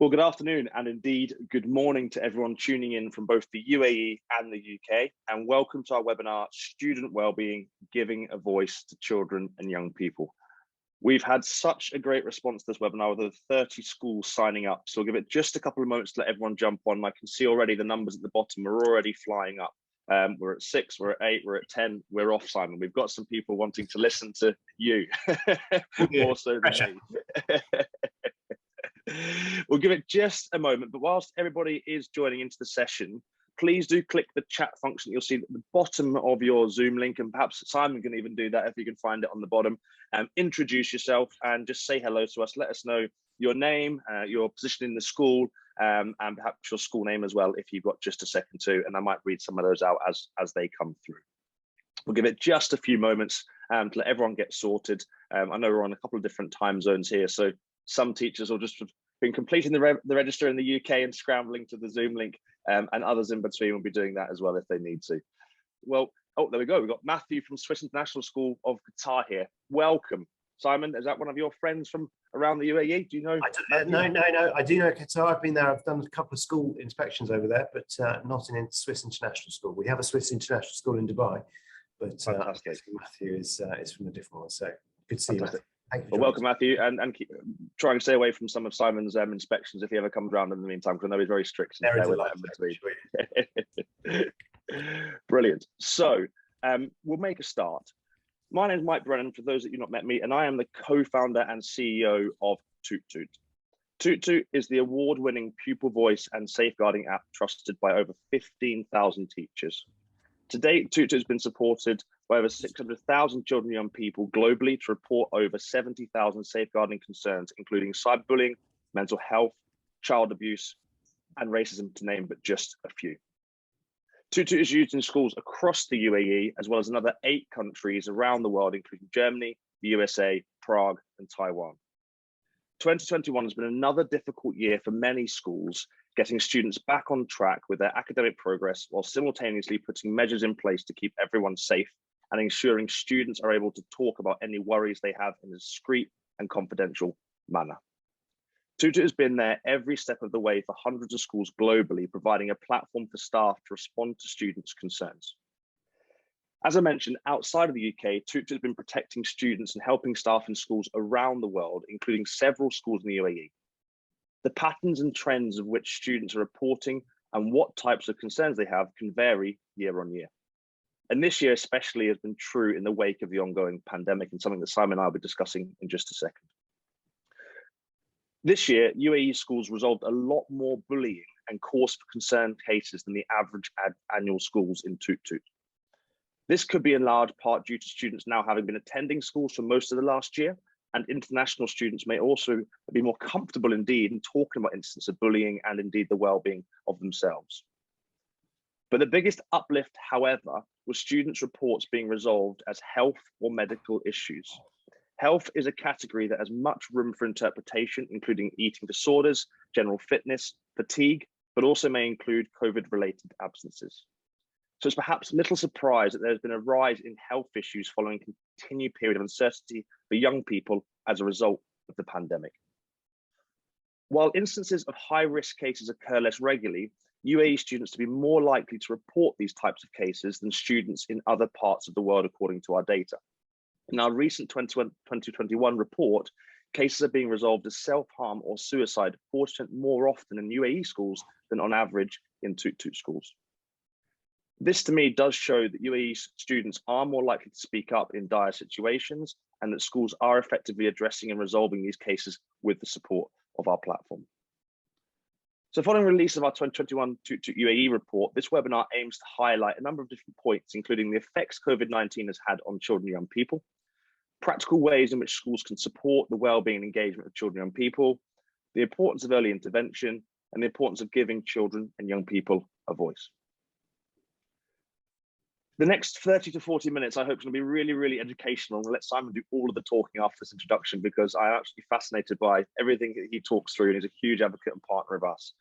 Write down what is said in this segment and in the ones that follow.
Well, good afternoon and indeed good morning to everyone tuning in from both the UAE and the UK, and welcome to our webinar, Student Wellbeing, Giving a Voice to Children and Young People. We've had such a great response to this webinar with over 30 schools signing up, so I'll give it just a couple of moments to let everyone jump on. I can see already the numbers at the bottom are already flying up. We're at 6, we're at 8, we're at 10, we're off, Simon. We've got some people wanting to listen to you, more so than me. We'll give it just a moment, but whilst everybody is joining into the session, please do click the chat function that you'll see at the bottom of your Zoom link, and perhaps Simon can even do that if you can find it on the bottom. Introduce yourself and just say hello to us. Let us know your name, your position in the school, and perhaps your school name as well if you've got just a second to, and I might read some of those out as they come through. We'll give it just a few moments to let everyone get sorted. I know we're on a couple of different time zones here, so some teachers will just have been completing the register in the UK and scrambling to the Zoom link, and others in between will be doing that as well if they need to. Well, oh, there we go. We've got Matthew from Swiss International School of Qatar here. Welcome. Simon, is that one of your friends from around the UAE? Do you know? No. I do know Qatar. I've been there. I've done a couple of school inspections over there, but not in Swiss International School. We have a Swiss International School in Dubai, but Matthew is from a different one. So good to see you. Well, welcome, Matthew, and try and stay away from some of Simon's inspections if he ever comes around in the meantime, because I know he's very strict. Brilliant. So we'll make a start. My name is Mike Brennan, for those that you've not met me, and I am the co-founder and CEO of tootoot. tootoot is the award-winning pupil voice and safeguarding app trusted by over 15,000 teachers. To date, tootoot has been supported by over 600,000 children and young people globally to report over 70,000 safeguarding concerns, including cyberbullying, mental health, child abuse, and racism, to name but just a few. tootoot is used in schools across the UAE, as well as another 8 countries around the world, including Germany, the USA, Prague, and Taiwan. 2021 has been another difficult year for many schools, getting students back on track with their academic progress while simultaneously putting measures in place to keep everyone safe and ensuring students are able to talk about any worries they have in a discreet and confidential manner. tootoot has been there every step of the way for hundreds of schools globally, providing a platform for staff to respond to students' concerns. As I mentioned, outside of the UK, tootoot has been protecting students and helping staff in schools around the world, including several schools in the UAE. The patterns and trends of which students are reporting and what types of concerns they have can vary year on year. And this year especially has been true in the wake of the ongoing pandemic, and something that Simon and I will be discussing in just a second. This year, UAE schools resolved a lot more bullying and cause for concern cases than the average annual schools in tootoot. This could be in large part due to students now having been attending schools for most of the last year, and international students may also be more comfortable indeed in talking about instances of bullying and indeed the well-being of themselves. But the biggest uplift, however, was students' reports being resolved as health or medical issues. Health is a category that has much room for interpretation, including eating disorders, general fitness, fatigue, but also may include COVID-related absences. So it's perhaps little surprise that there's been a rise in health issues following a continued period of uncertainty for young people as a result of the pandemic. While instances of high-risk cases occur less regularly, UAE students to be more likely to report these types of cases than students in other parts of the world, according to our data. In our recent 2021 report, cases are being resolved as self-harm or suicide 40% more often in UAE schools than on average in tootoot schools. This to me does show that UAE students are more likely to speak up in dire situations, and that schools are effectively addressing and resolving these cases with the support of our platform. So following release of our 2021 tootoot UAE report, this webinar aims to highlight a number of different points, including the effects COVID-19 has had on children and young people, practical ways in which schools can support the well-being and engagement of children and young people, the importance of early intervention, and the importance of giving children and young people a voice. The next 30 to 40 minutes, I hope, is going to be really, really educational. I'm going to let Simon do all of the talking after this introduction, because I'm actually fascinated by everything that he talks through, and he's a huge advocate and partner of us.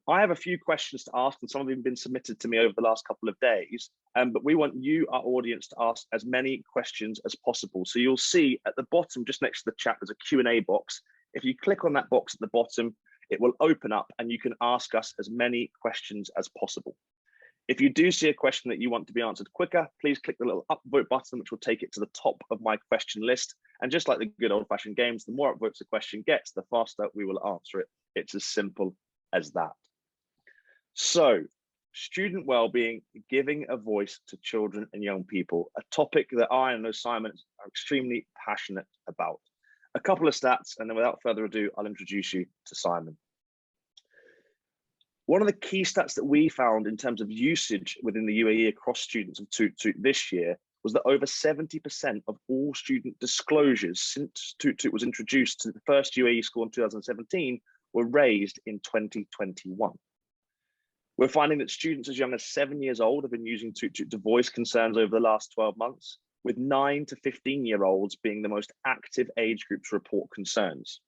I have a few questions to ask, and some of them have been submitted to me over the last couple of days, but we want you, our audience, to ask as many questions as possible. So you'll see at the bottom, just next to the chat, there's a Q&A box. If you click on that box at the bottom, It will open up and you can ask us as many questions as possible. If you do see a question that you want to be answered quicker, please click the little upvote button, which will take it to the top of my question list. And just like the good old-fashioned games, the more upvotes a question gets, the faster we will answer it. It's as simple as that. So, student well-being, giving a voice to children and young people, a topic that I and Simon are extremely passionate about. A couple of stats, and then without further ado, I'll introduce you to Simon. One of the key stats that we found in terms of usage within the UAE across students of tootoot this year was that over 70% of all student disclosures since tootoot was introduced to the first UAE school in 2017 were raised in 2021. We're finding that students as young as 7 years old have been using tootoot to voice concerns over the last 12 months, with 9 to 15-year-olds being the most active age groups to report concerns.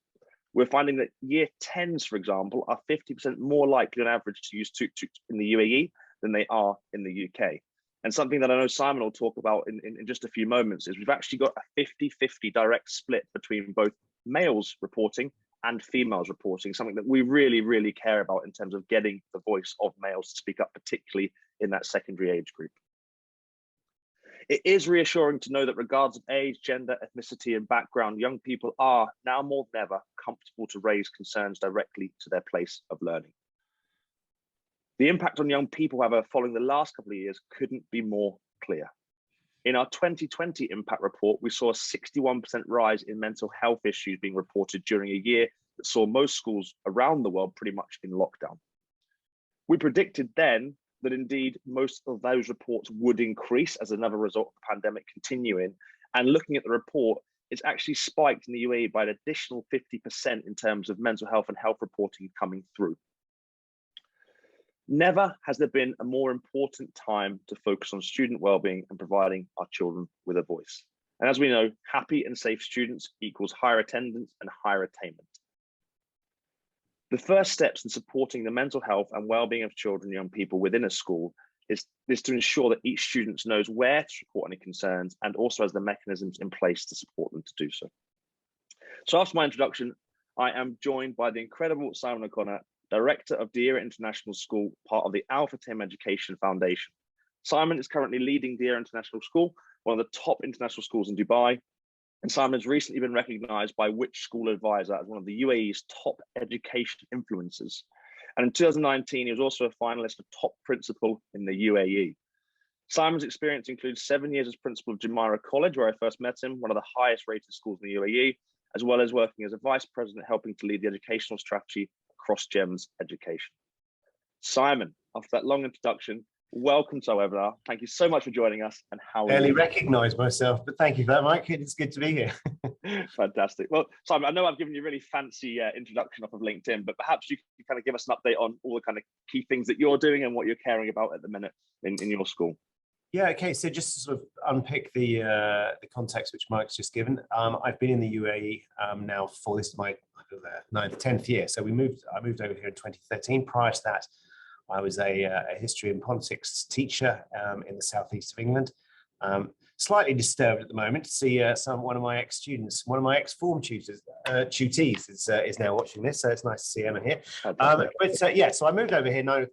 We're finding that year 10s, for example, are 50% more likely on average to use tootoot in the UAE than they are in the UK. And something that I know Simon will talk about in just a few moments is we've actually got a 50-50 direct split between both males reporting and females reporting, something that we really, really care about in terms of getting the voice of males to speak up, particularly in that secondary age group. It is reassuring to know that regardless of age, gender, ethnicity, and background, young people are now more than ever comfortable to raise concerns directly to their place of learning. The impact on young people, however, following the last couple of years couldn't be more clear. In our 2020 impact report, we saw a 61% rise in mental health issues being reported during a year that saw most schools around the world pretty much in lockdown. We predicted then that indeed most of those reports would increase as another result of the pandemic continuing. And looking at the report, it's actually spiked in the UAE by an additional 50% in terms of mental health and health reporting coming through. Never has there been a more important time to focus on student wellbeing and providing our children with a voice. And as we know, happy and safe students equals higher attendance and higher attainment. The first steps in supporting the mental health and well-being of children and young people within a school is to ensure that each student knows where to report any concerns and also has the mechanisms in place to support them to do so. So after my introduction, I am joined by the incredible Simon O'Connor, Director of Deira International School, part of the Futtaim Education Foundation. Simon is currently leading Deira International School, one of the top international schools in Dubai. And Simon has recently been recognized by Which School Advisor as one of the UAE's top education influencers. And in 2019, he was also a finalist of top principal in the UAE. Simon's experience includes 7 years as principal of Jumeirah College, where I first met him, one of the highest rated schools in the UAE, as well as working as a vice president, helping to lead the educational strategy across GEMS education. Simon, after that long introduction, welcome to our webinar. Thank you so much for joining us. And how are you? Barely recognise myself, but thank you for that, Mike. It's good to be here. Fantastic. Well, Simon, I know I've given you a really fancy introduction off of LinkedIn, but perhaps you can kind of give us an update on all the kind of key things that you're doing and what you're caring about at the minute in your school. Yeah, okay. So just to sort of unpick the context which Mike's just given, I've been in the UAE now for this my 10th year. So I moved over here in 2013. Prior to that, I was a history and politics teacher in the southeast of England. Slightly disturbed at the moment to see one of my ex-students, one of my ex-form tutors, tutees is now watching this, so it's nice to see Emma here. Yeah, so I moved over here now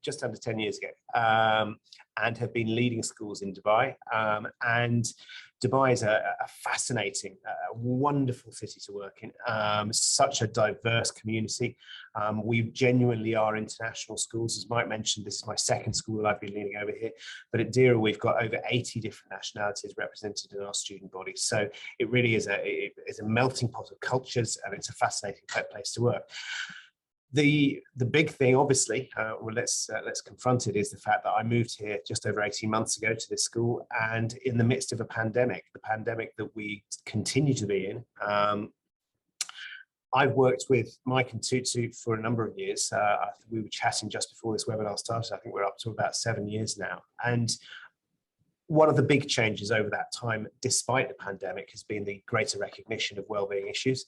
just under 10 years ago and have been leading schools in Dubai. And Dubai is a fascinating, wonderful city to work in, such a diverse community. We genuinely are international schools. As Mike mentioned, this is my second school that I've been leading over here, but at Deira we've got over 80 different nationalities represented in our student body. So it really is a melting pot of cultures, and it's a fascinating place to work. The big thing, obviously, well, let's confront it, is the fact that I moved here just over 18 months ago to this school, and in the midst of a pandemic, the pandemic that we continue to be in. I've worked with Mike and tootoot for a number of years. We were chatting just before this webinar started. I think we're up to about 7 years now. And one of the big changes over that time, despite the pandemic, has been the greater recognition of wellbeing issues.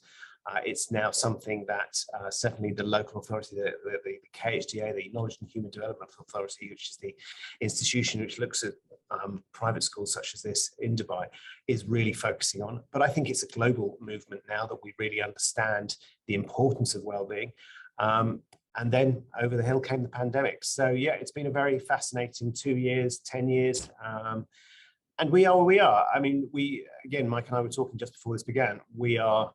It's now something that certainly the local authority, the KHDA, the Knowledge and Human Development Authority, which is the institution which looks at private schools such as this in Dubai, is really focusing on. But I think it's a global movement now that we really understand the importance of well-being. And then over the hill came the pandemic. So yeah, it's been a very fascinating 2 years, 10 years. And we are where we are. I mean, again, Mike and I were talking just before this began, we are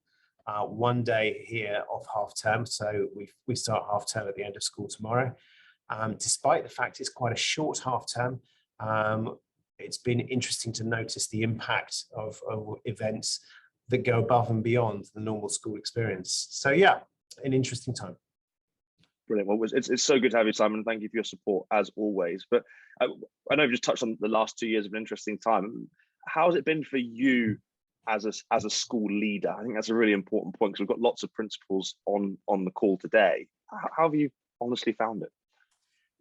one day here off half term. So we start half term at the end of school tomorrow. Despite the fact it's quite a short half term, it's been interesting to notice the impact of events that go above and beyond the normal school experience. So yeah, an interesting time. Brilliant. Well, it's so good to have you, Simon. Thank you for your support as always. But I know you've just touched on the last 2 years of an interesting time. How has it been for you as a school leader? I think that's a really important point, because we've got lots of principals on the call today. How have you honestly found it?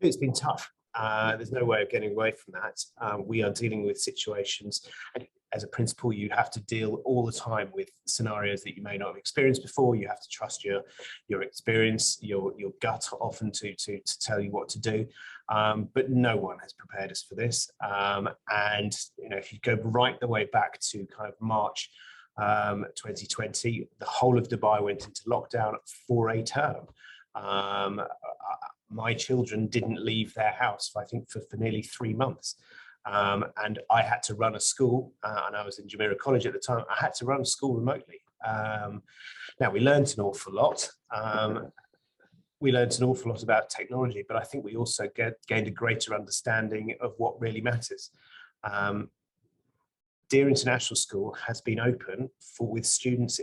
It's been tough. There's no way of getting away from that. We are dealing with situations, and as a principal, you have to deal all the time with scenarios that you may not have experienced before. You have to trust your experience, your gut often to tell you what to do. But no one has prepared us for this. And if you go right the way back to kind of March 2020, the whole of Dubai went into lockdown for a term. My children didn't leave their house, I think, for nearly 3 months. And I had to run a school, and I was in Jumeirah College at the time. I had to run a school remotely. Now, we learned an awful lot. We learned an awful lot about technology, but I think we also gained a greater understanding of what really matters. Deira International School has been open with students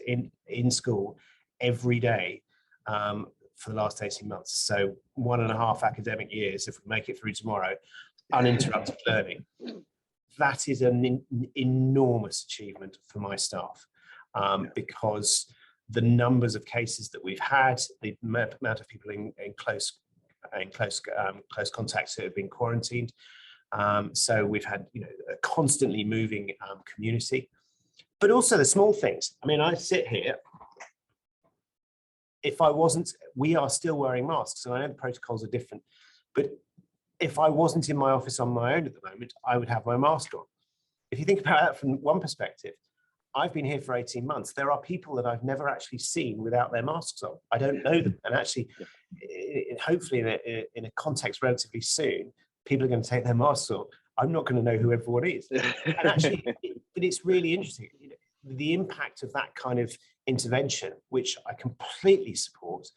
in school every day for the last 18 months. So 1.5 academic years, if we make it through tomorrow, uninterrupted learning. That is an enormous achievement for my staff, because the numbers of cases that we've had, the amount of people in close contacts who have been quarantined. So we've had a constantly moving community, but also the small things. I mean, I sit here. If I wasn't, we are still wearing masks, and I know the protocols are different, but if I wasn't in my office on my own at the moment, I would have my mask on. If you think about that from one perspective, I've been here for 18 months. There are people that I've never actually seen without their masks on. I don't know them. And actually, hopefully in a context relatively soon, people are going to take their masks off. I'm not going to know who everyone is. And actually, but it's really interesting. The impact of that kind of intervention, which I completely support.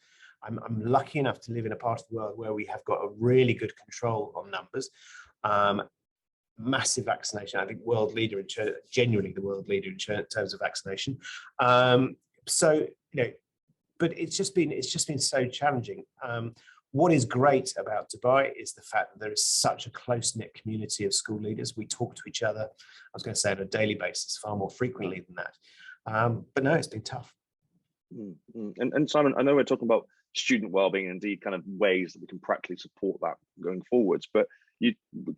I'm lucky enough to live in a part of the world where we have got a really good control on numbers. Massive vaccination. I think world leader in genuinely the world leader in terms of vaccination. So but it's just been so challenging. What is great about Dubai is the fact that there is such a close-knit community of school leaders. We talk to each other, I was going to say, on a daily basis, far more frequently than that. But no, it's been tough. And Simon, I know we're talking about student wellbeing and indeed kind of ways that we can practically support that going forwards, but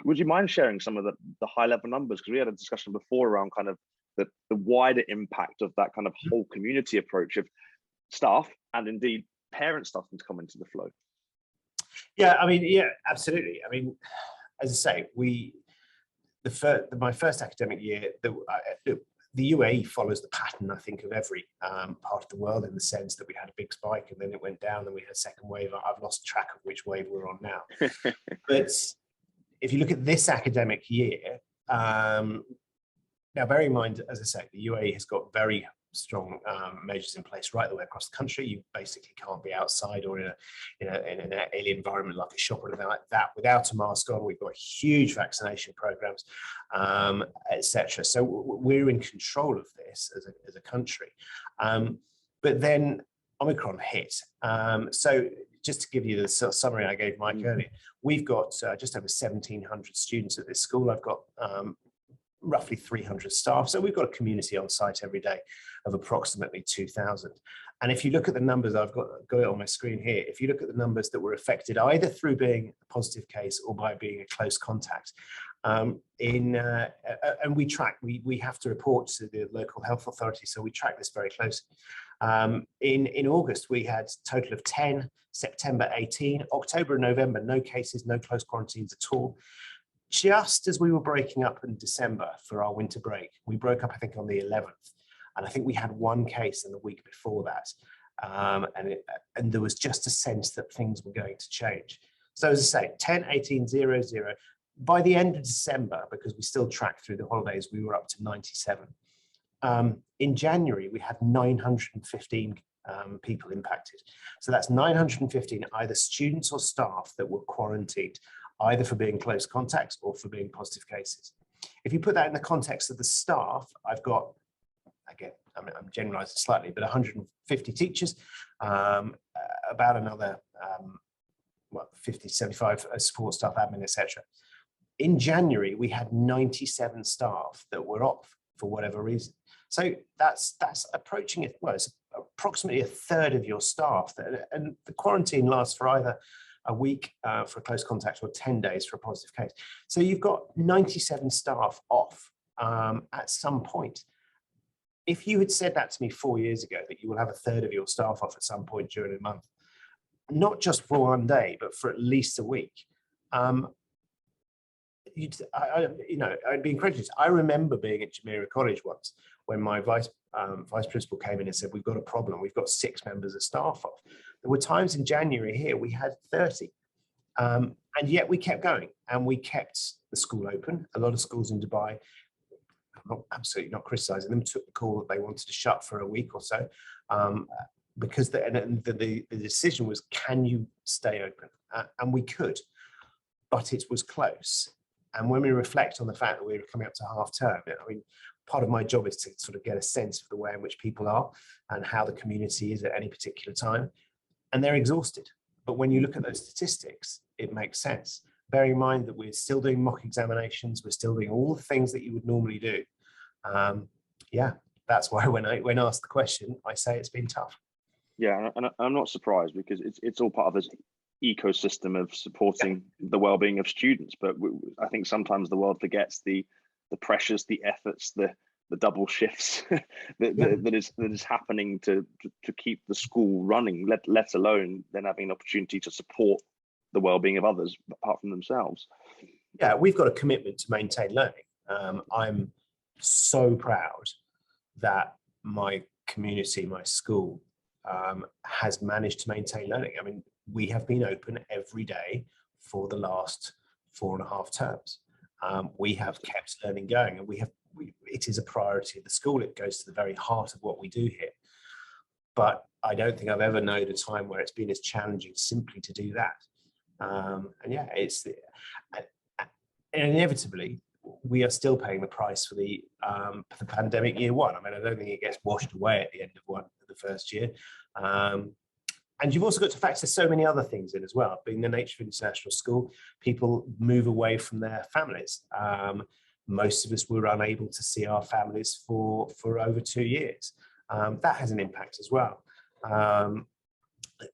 would you mind sharing some of the high level numbers? Because we had a discussion before around kind of the wider impact of that kind of whole community approach of staff and indeed parents starting to come into the flow. Yeah, I mean, yeah, absolutely. I mean, as I say, my first academic year, the UAE follows the pattern, I think, of every part of the world, in the sense that we had a big spike and then it went down, and we had a second wave. I've lost track of which wave we're on now. But if you look at this academic year, now bear in mind, as I say, the UAE has got very strong measures in place right the way across the country. You basically can't be outside or in an alien environment like a shop or anything like that without a mask on. We've got huge vaccination programs, etc. So we're in control of this as a country. But then Omicron hit. So just to give you the summary I gave Mike earlier, we've got just over 1,700 students at this school. I've got roughly 300 staff. So we've got a community on site every day of approximately 2,000. And if you look at the numbers, I've got it on my screen here. If you look at the numbers that were affected either through being a positive case or by being a close contact, and we track, we have to report to the local health authority. So we track this very closely. In August, we had a total of 10, September 18, October and November, no cases, no close quarantines at all. Just as we were breaking up in December for our winter break, we broke up, I think, on the 11th. And I think we had one case in the week before that. And there was just a sense that things were going to change. So as I say, 10, 18, 0, 0. By the end of December, because we still tracked through the holidays, we were up to 97. In January, we had 915 people impacted. So that's 915 either students or staff that were quarantined, either for being close contacts or for being positive cases. If you put that in the context of the staff, I've got, again, I'm generalizing slightly, but 150 teachers, about another 50, 75 support staff, admin, etc. In January, we had 97 staff that were off for whatever reason. So that's approaching it. Well, it's approximately a third of your staff. And the quarantine lasts for either a week for a close contact or 10 days for a positive case. So you've got 97 staff off at some point. If you had said that to me 4 years ago, that you will have a third of your staff off at some point during a month, not just for one day, but for at least a week, I'd be incredulous. I remember being at Jumeirah College once when my vice principal came in and said, we've got a problem. We've got 6 members of staff off. There were times in January here we had 30. And yet we kept going and we kept the school open. A lot of schools in Dubai, I'm absolutely not criticizing them, took the call that they wanted to shut for a week or so. Because the decision was, can you stay open? And we could, but it was close. And when we reflect on the fact that we were coming up to half term, I mean, part of my job is to sort of get a sense of the way in which people are and how the community is at any particular time. And they're exhausted. But when you look at those statistics, it makes sense. Bearing in mind that we're still doing mock examinations, we're still doing all the things that you would normally do. Yeah, that's why when asked the question, I say it's been tough. Yeah, and I'm not surprised because it's all part of this ecosystem of supporting the well-being of students. But I think sometimes the world forgets the pressures, the efforts, the double shifts that is happening to keep the school running, let alone then having an opportunity to support the well-being of others apart from themselves. Yeah, we've got a commitment to maintain learning. I'm so proud that my community, my school, has managed to maintain learning. I mean, we have been open every day for the last 4.5 terms. We have kept learning going, and it is a priority of the school. It goes to the very heart of what we do here. But I don't think I've ever known a time where it's been as challenging simply to do that. And yeah, and inevitably, we are still paying the price for the pandemic year one. I mean, I don't think it gets washed away at the end of the first year. And you've also got to factor so many other things in as well. Being the nature of international school, people move away from their families. Most of us were unable to see our families for over 2 years. That has an impact as well.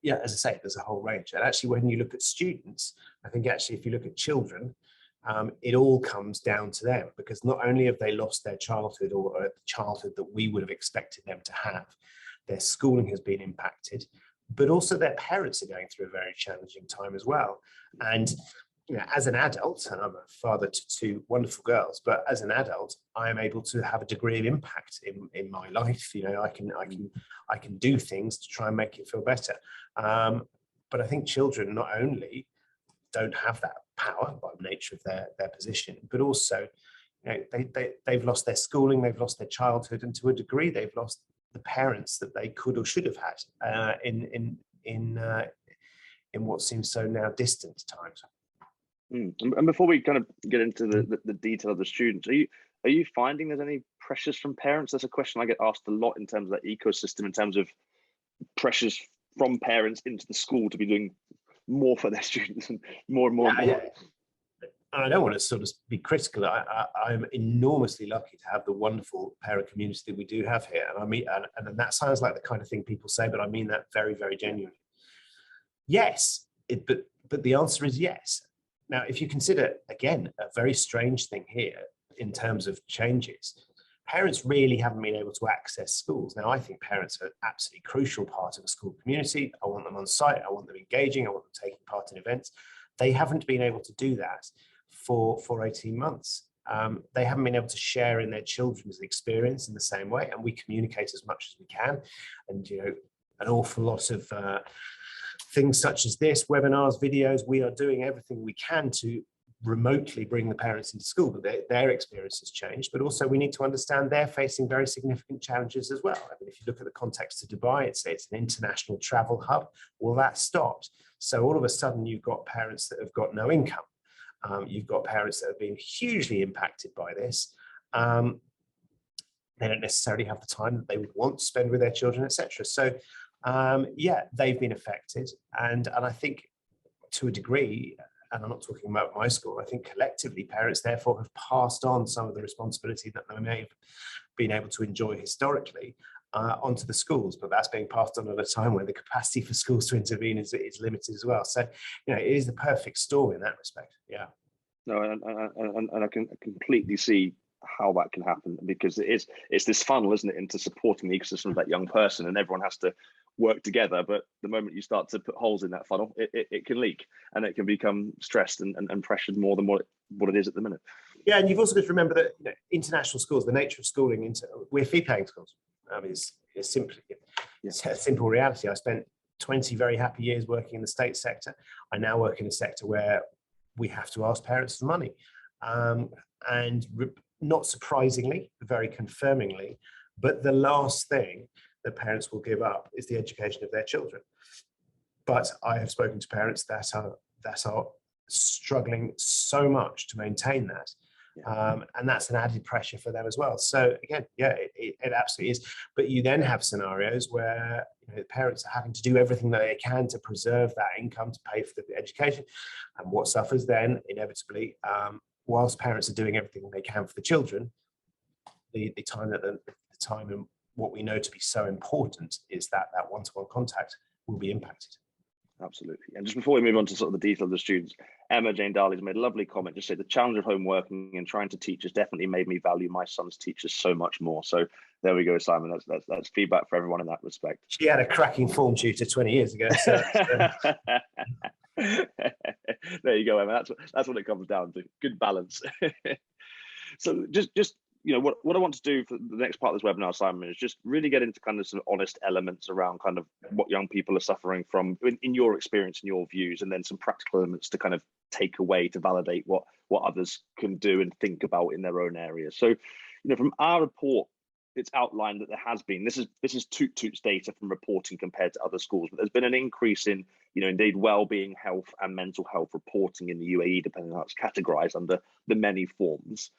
Yeah, as I say, there's a whole range. And actually, when you look at students, I think actually if you look at children, it all comes down to them, because not only have they lost their childhood or the childhood that we would have expected them to have, their schooling has been impacted, but also their parents are going through a very challenging time as well. And you know, as an adult, and I'm a father to 2 wonderful girls, but as an adult, I am able to have a degree of impact in my life. You know, I can do things to try and make it feel better. But I think children not only don't have that power by nature of their position, but also, you know, they've lost their schooling, they've lost their childhood, and to a degree, they've lost the parents that they could or should have had in what seems so now distant times. And before we kind of get into the detail of the students, are you finding there's any pressures from parents? That's a question I get asked a lot in terms of that ecosystem, in terms of pressures from parents into the school to be doing more for their students and more and more. Yeah. And I don't want to sort of be critical. I'm enormously lucky to have the wonderful parent community that we do have here. And I mean, and that sounds like the kind of thing people say, but I mean that very, very genuinely. Yes, but the answer is yes. Now, if you consider, again, a very strange thing here in terms of changes, parents really haven't been able to access schools. Now, I think parents are an absolutely crucial part of a school community. I want them on site. I want them engaging. I want them taking part in events. They haven't been able to do that for 18 months. They haven't been able to share in their children's experience in the same way, and we communicate as much as we can. And, you know, an awful lot of things such as this, webinars, videos, we are doing everything we can to remotely bring the parents into school, but their experience has changed. But also we need to understand they're facing very significant challenges as well. I mean, if you look at the context of Dubai, it's an international travel hub. Well, that stopped. So all of a sudden you've got parents that have got no income. You've got parents that have been hugely impacted by this. They don't necessarily have the time that they would want to spend with their children, etc. So yeah, they've been affected. And I think to a degree, and I'm not talking about my school, I think collectively parents therefore have passed on some of the responsibility that they may have been able to enjoy historically onto the schools, but that's being passed on at a time where the capacity for schools to intervene is limited as well. So, you know, it is the perfect storm in that respect. Yeah. No, and I can completely see how that can happen, because it's this funnel, isn't it, into supporting the ecosystem of that young person, and everyone has to work together. But the moment you start to put holes in that funnel, it can leak, and it can become stressed and pressured more than what it is at the minute. Yeah, and you've also got to remember that, you know, international schools, the nature of schooling, we're fee-paying schools. It's simply, it's a simple reality. I spent 20 very happy years working in the state sector. I now work in a sector where we have to ask parents for money, and not surprisingly, very confirmingly, but the last thing that parents will give up is the education of their children. But I have spoken to parents that are struggling so much to maintain that. And that's an added pressure for them as well. So again, yeah, it absolutely is. But you then have scenarios where, you know, parents are having to do everything that they can to preserve that income to pay for the education. And what suffers then, inevitably, whilst parents are doing everything they can for the children, the time and what we know to be so important is that one-to-one contact will be impacted. Absolutely. And just before we move on to sort of the detail of the students, Emma Jane Darley's made a lovely comment, just said the challenge of home working and trying to teach has definitely made me value my son's teachers so much more. So there we go, Simon. That's feedback for everyone in that respect. She had a cracking form tutor 20 years ago. So. There you go, Emma. That's what it comes down to. Good balance. So just you know, what I want to do for the next part of this webinar, Simon, is just really get into kind of some honest elements around kind of what young people are suffering from in your experience and your views, and then some practical elements to kind of take away to validate what others can do and think about in their own areas. So, you know, from our report, it's outlined that there has been, this is tootoot's data from reporting compared to other schools, but there's been an increase in, you know, indeed wellbeing, health and mental health reporting in the UAE, depending on how it's categorized under the many forms.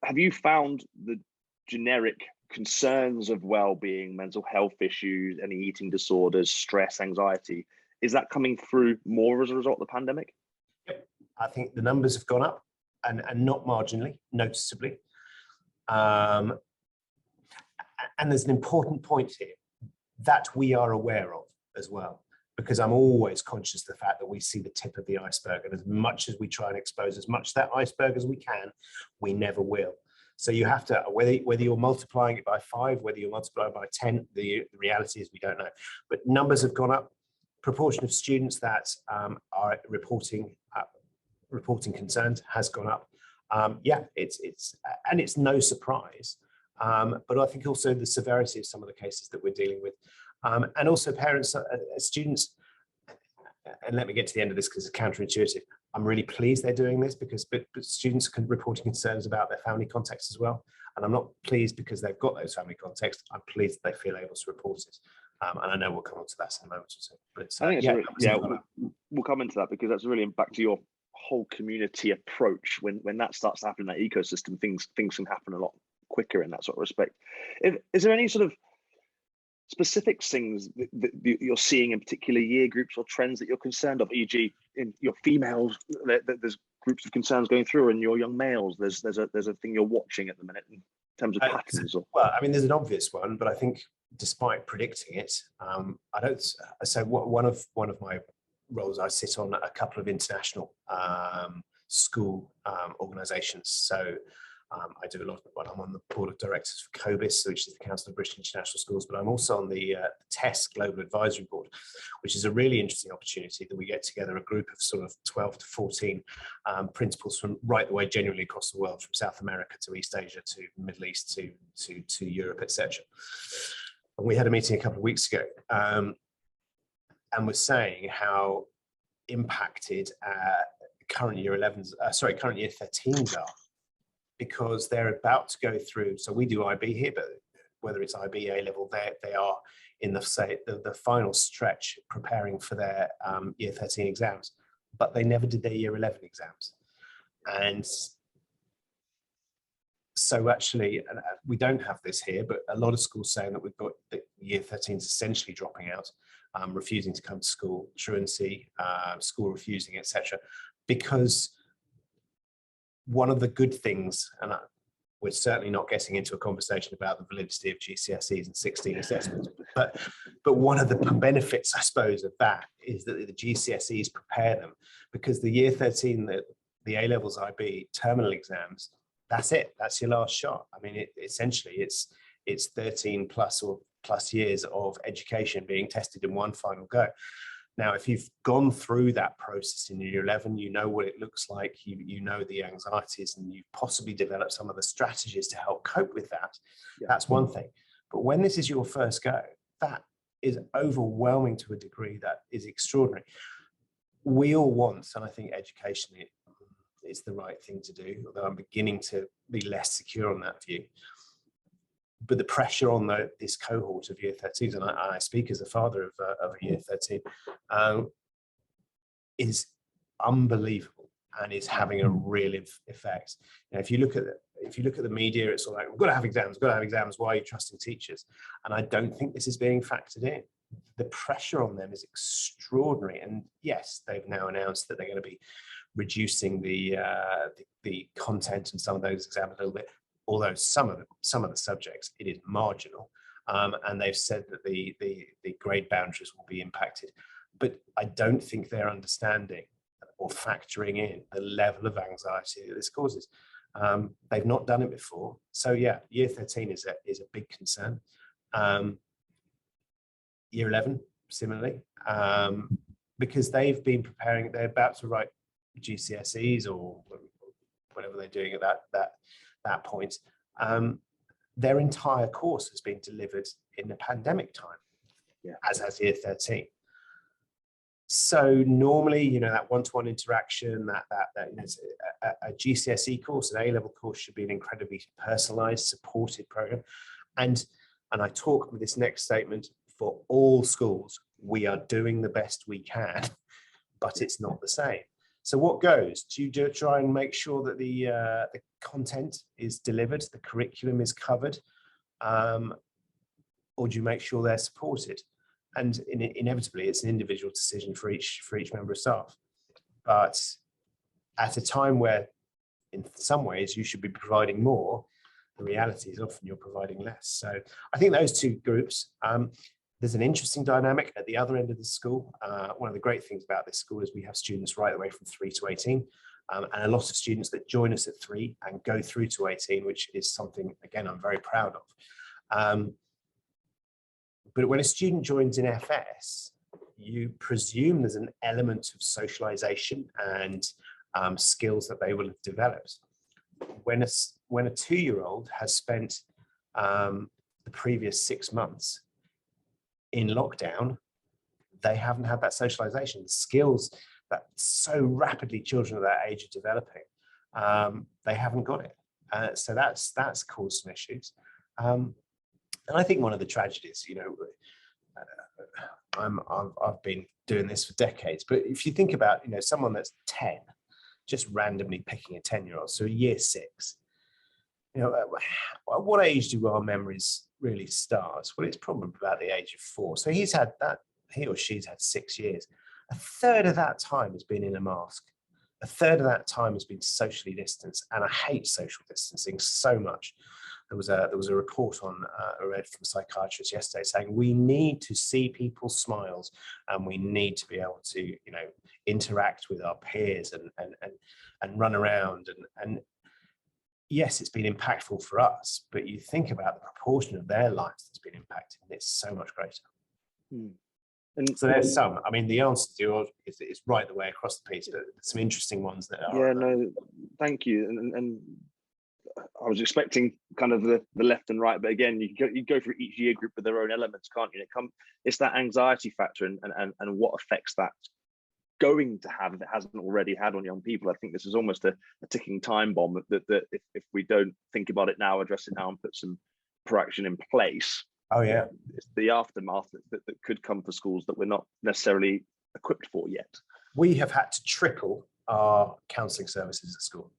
Have you found the generic concerns of well-being, mental health issues, any eating disorders, stress, anxiety, is that coming through more as a result of the pandemic? Yep. I think the numbers have gone up, and not marginally, noticeably. And there's an important point here that we are aware of as well, because I'm always conscious of the fact that we see the tip of the iceberg, and as much as we try and expose as much of that iceberg as we can, we never will. So you have to, whether you're multiplying it by 5, whether you're multiplying by 10, the reality is we don't know. But numbers have gone up. Proportion of students that are reporting concerns has gone up. Yeah, it's no surprise. But I think also the severity of some of the cases that we're dealing with. And also parents, students, and let me get to the end of this because it's counterintuitive. I'm really pleased they're doing this because but students are reporting concerns about their family context as well. And I'm not pleased because they've got those family contexts. I'm pleased that they feel able to report it. And I know we'll come on to that in a moment or two. But I think we'll come into that because that's really back to your whole community approach. When that starts to happen in that ecosystem, things can happen a lot quicker in that sort of respect. Is there any sort of specific things that you're seeing in particular year groups or trends that you're concerned of, e.g. in your females, there's groups of concerns going through, and your young males, there's a thing you're watching at the minute in terms of patterns? Well, I mean, there's an obvious one, but I think despite predicting it, I don't. So one of my roles, I sit on a couple of international school organizations. So I do a lot. Well, I'm on the board of directors for COBIS, which is the Council of British International Schools, but I'm also on the TESS Global Advisory Board, which is a really interesting opportunity that we get together a group of sort of 12 to 14 principals from right the way genuinely across the world, from South America to East Asia to the Middle East to Europe, etc. And we had a meeting a couple of weeks ago, and we're saying how impacted current year 11s, current year 13s are, because they're about to go through. So we do IB here, but whether it's IB, A level, they are in the final stretch preparing for their year 13 exams, but they never did their year 11 exams. And so actually, we don't have this here, but a lot of schools saying that we've got the year 13s essentially dropping out, refusing to come to school, truancy, school refusing, etc. Because one of the good things, and we're certainly not getting into a conversation about the validity of GCSEs and 16 assessments, but one of the benefits, I suppose, of that is that the GCSEs prepare them, because the year 13, the A levels IB terminal exams, that's it. That's your last shot. I mean, essentially, it's 13 plus years of education being tested in one final go. Now, if you've gone through that process in year 11, you know what it looks like, you know the anxieties, and you've possibly developed some of the strategies to help cope with that. Yeah. That's one thing. But when this is your first go, that is overwhelming to a degree that is extraordinary. We all want, and I think education is the right thing to do, although I'm beginning to be less secure on that view. But the pressure on this cohort of year 13s, and I speak as a father of a year 13, is unbelievable and is having a real effect. Now, if you look at the media, it's all like, we've got to have exams, why are you trusting teachers? And I don't think this is being factored in. The pressure on them is extraordinary. And yes, they've now announced that they're going to be reducing the content and some of those exams a little bit. Although some of the subjects, it is marginal, and they've said that the grade boundaries will be impacted, but I don't think they're understanding or factoring in the level of anxiety that this causes. They've not done it before, so yeah, year 13 is a big concern. Year 11, similarly, because they've been preparing. They're about to write GCSEs or whatever they're doing at that point. Their entire course has been delivered in the pandemic time, as has year 13. So normally, that one-to-one interaction, that a GCSE course, an A-level course should be an incredibly personalized, supported program. And I talk with this next statement for all schools. We are doing the best we can, but it's not the same. So what goes? Do you try and make sure that the content is delivered, the curriculum is covered, or do you make sure they're supported? And inevitably, it's an individual decision for each member of staff. But at a time where, in some ways, you should be providing more, the reality is often you're providing less. So I think those two groups. There's an interesting dynamic at the other end of the school. One of the great things about this school is we have students right the way from 3 to 18, and a lot of students that join us at 3 and go through to 18, which is something, again, I'm very proud of. But when a student joins in FS, you presume there's an element of socialization and skills that they will have developed. When a 2-year-old has spent the previous 6 months in lockdown, they haven't had that socialization. The skills that so rapidly children of that age are developing, they haven't got it. So that's caused some issues. And I think one of the tragedies, I've been doing this for decades, but if you think about, someone that's 10, just randomly picking a 10-year-old, so year 6, at what age do our memories really start? Well, it's probably about the age of 4. So he or she's had 6 years. A third of that time has been in a mask. A third of that time has been socially distanced, and I hate social distancing so much. There was a report I read from a psychiatrist yesterday saying we need to see people's smiles, and we need to be able to interact with our peers and run around and yes, it's been impactful for us, but you think about the proportion of their lives that's been impacted, and it's so much greater. And so there's some. I mean, the answer to yours is right the way across the piece, but some interesting ones that are. Yeah, no, thank you. And I was expecting kind of the left and right, but again, you go through each year group with their own elements, can't you? It's that anxiety factor and what effects that's going to have if it hasn't already had on young people. I think this is almost a ticking time bomb that if we don't think about it now, address it now, and put some proaction in place. Oh yeah, it's the aftermath that could come for schools that we're not necessarily equipped for yet. We have had to triple our counselling services at school.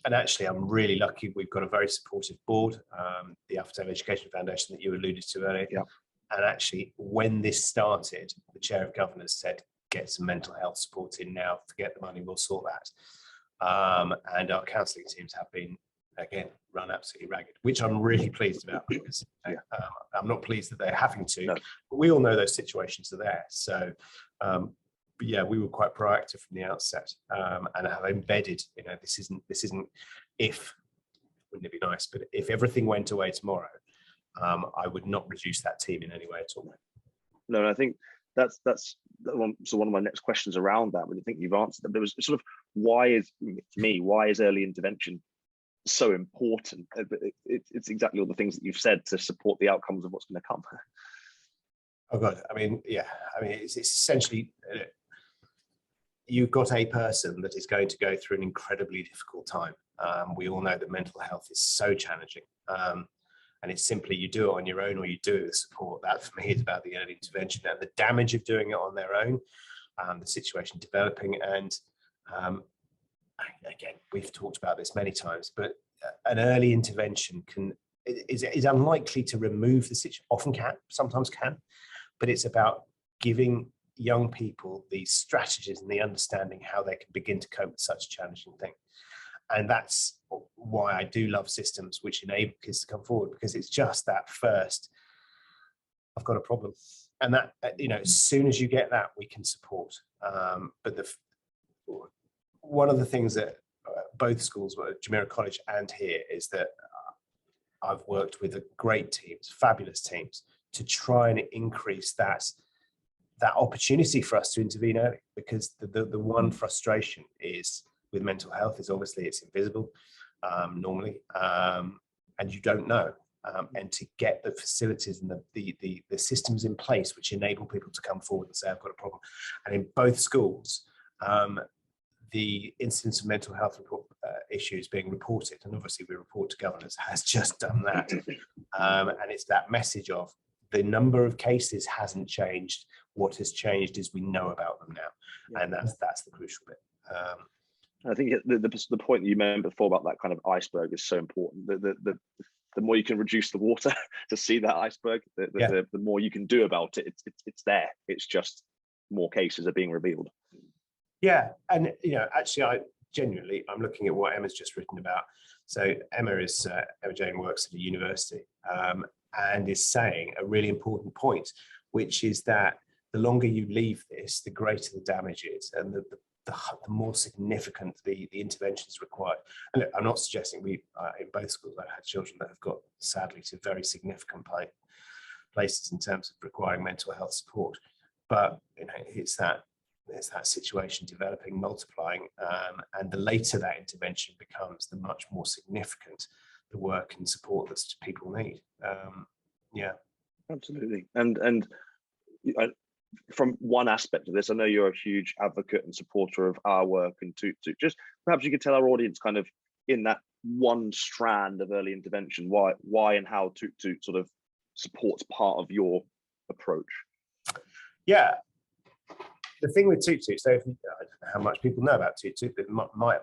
And actually, I'm really lucky. We've got a very supportive board, the Futtaim Education Foundation that you alluded to earlier. Yeah. And actually, when this started, the chair of governors said, get some mental health support in now, forget the money, we'll sort that. And our counselling teams have been, again, run absolutely ragged, which I'm really pleased about, because I'm not pleased that they're having to, but we all know those situations are there. So, but yeah, we were quite proactive from the outset, and have embedded, this isn't if, wouldn't it be nice, but if everything went away tomorrow, I would not reduce that team in any way at all. No, I think that's one of my next questions around that. But I think you've answered them. There was sort of why is early intervention so important? It's exactly all the things that you've said to support the outcomes of what's going to come. Oh God, I mean, it's essentially you've got a person that is going to go through an incredibly difficult time. We all know that mental health is so challenging. And it's simply you do it on your own or you do it with support. That for me is about the early intervention and the damage of doing it on their own, the situation developing. And again, we've talked about this many times, but an early intervention is unlikely to remove the situation. Often can, sometimes can, but it's about giving young people the strategies and the understanding how they can begin to cope with such a challenging thing. And that's why I do love systems which enable kids to come forward, because it's just that first, I've got a problem. And that, as soon as you get that, we can support. But one of the things that both schools, Jumeirah College and here, is that I've worked with great teams, fabulous teams, to try and increase that opportunity for us to intervene early, because the one frustration is with mental health is obviously it's invisible normally, and you don't know, and to get the facilities and the systems in place which enable people to come forward and say, I've got a problem. And in both schools, the incidence of mental health issues being reported, and obviously we report to governors, has just done that. And it's that message of the number of cases hasn't changed. What has changed is we know about them now, and that's the crucial bit. I think the point that you made before about that kind of iceberg is so important. The more you can reduce the water to see that iceberg, the more you can do about it. It's there. It's just more cases are being revealed. Yeah, and actually, I'm looking at what Emma's just written about. So Emma Jane works at a university, and is saying a really important point, which is that the longer you leave this, the greater the damage is, and the more significant the interventions required. And look, I'm not suggesting in both schools I've had children that have got sadly to very significant places in terms of requiring mental health support, but it's that situation developing, multiplying, and the later that intervention becomes, the much more significant the work and support that people need. Absolutely. And from one aspect of this, I know you're a huge advocate and supporter of our work and tootoot. Just perhaps you could tell our audience kind of in that one strand of early intervention, why and how tootoot sort of supports part of your approach. Yeah. The thing with tootoot, so I don't know how much people know about tootoot, but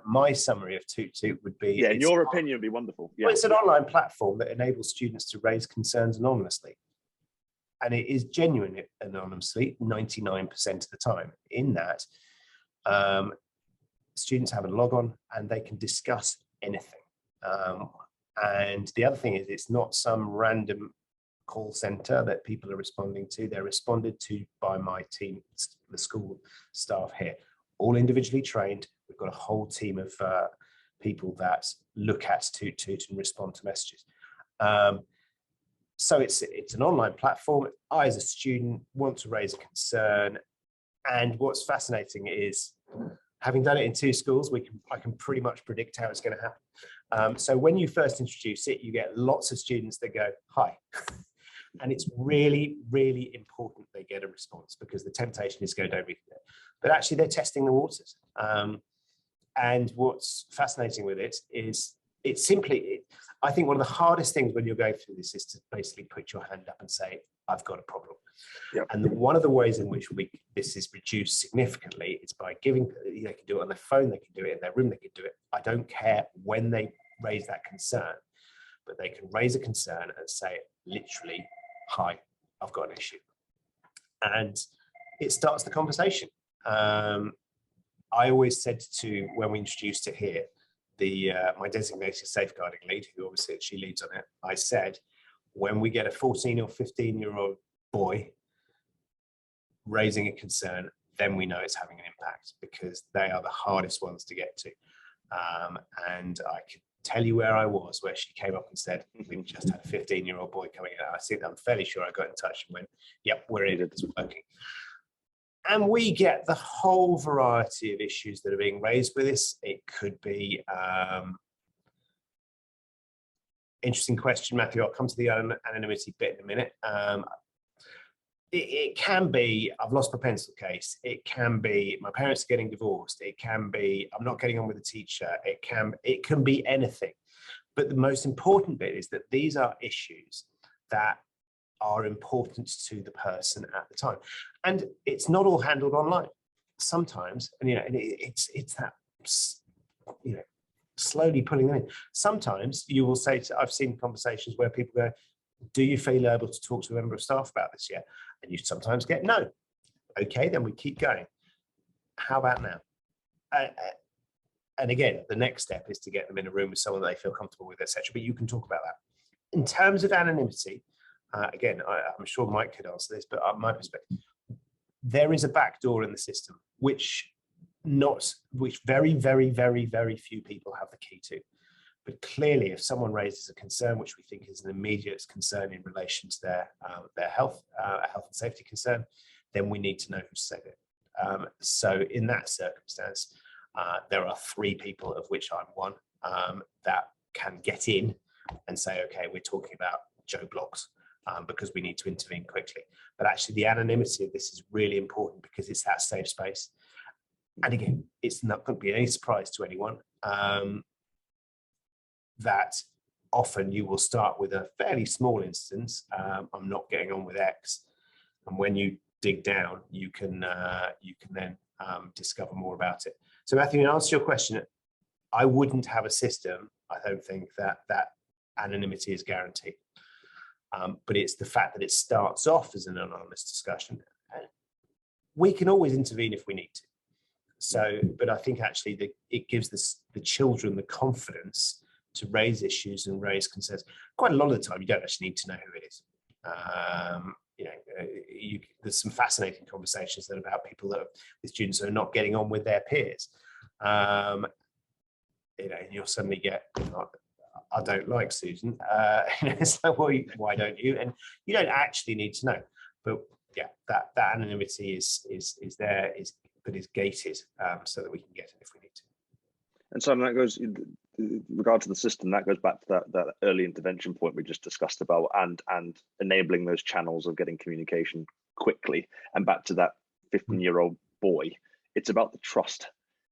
my summary of tootoot would be... in your opinion, would be wonderful. Yeah. Well, it's an online platform that enables students to raise concerns anonymously. And it is genuine anonymously 99% of the time. In that, students have a log on and they can discuss anything. And the other thing is, it's not some random call center that people are responding to. They're responded to by my team, the school staff here, all individually trained. We've got a whole team of people that look at tootoot and respond to messages. So it's an online platform. I, as a student, want to raise a concern. And what's fascinating is, having done it in 2 schools, I can pretty much predict how it's going to happen. So when you first introduce it, you get lots of students that go, hi. And it's really, really important they get a response, because the temptation is go, don't read it. But actually, they're testing the waters. And what's fascinating with it is I think one of the hardest things when you're going through this is to basically put your hand up and say, I've got a problem. Yep. And one of the ways in which this is reduced significantly is by giving, they can do it on their phone, they can do it in their room, they can do it. I don't care when they raise that concern, but they can raise a concern and say, literally, hi, I've got an issue. And it starts the conversation. I always said to, when we introduced it here, my designated safeguarding lead, who obviously she leads on it, I said, when we get a 14 or 15-year-old boy raising a concern, then we know it's having an impact, because they are the hardest ones to get to. And I could tell you where I was, where she came up and said, we've just had a 15-year-old boy coming in. I'm fairly sure I got in touch and went, yep, we're in, it's working. And we get the whole variety of issues that are being raised with this. It could be, interesting question, Matthew. I'll come to the anonymity bit in a minute. It can be, I've lost my pencil case. It can be, my parents are getting divorced. It can be, I'm not getting on with the teacher. It can be anything. But the most important bit is that these are issues that are important to the person at the time. And it's not all handled online. Sometimes, and it's that, slowly pulling them in. Sometimes you will say, I've seen conversations where people go, do you feel able to talk to a member of staff about this yet? And you sometimes get no. Okay, then we keep going. How about now? And again, the next step is to get them in a room with someone they feel comfortable with, etc. But you can talk about that. In terms of anonymity, again, I'm sure Mike could answer this, but my perspective, there is a back door in the system, which very, very, very, very few people have the key to. But clearly, if someone raises a concern, which we think is an immediate concern in relation to their health, a health and safety concern, then we need to know who said it. So in that circumstance, there are 3 people, of which I'm one, that can get in and say, okay, we're talking about Joe Bloggs, because we need to intervene quickly. But actually, the anonymity of this is really important, because it's that safe space. And again, it's not going to be any surprise to anyone that often you will start with a fairly small instance. I'm not getting on with X, and when you dig down, you can then discover more about it. So, Matthew, in answer to your question, I wouldn't have a system, I don't think, that anonymity is guaranteed. But it's the fact that it starts off as an anonymous discussion. And we can always intervene if we need to. So, but I think actually it gives the children the confidence to raise issues and raise concerns. Quite a lot of the time, you don't actually need to know who it is. There's some fascinating conversations that about people that with students who are not getting on with their peers. And you'll suddenly get, I don't like Susan. So why don't you? And you don't actually need to know. But yeah, that anonymity is there, but is gated so that we can get it if we need to. And so that goes, in regard to the system, that goes back to that early intervention point we just discussed about, and enabling those channels of getting communication quickly. And back to that 15-year-old boy, it's about the trust.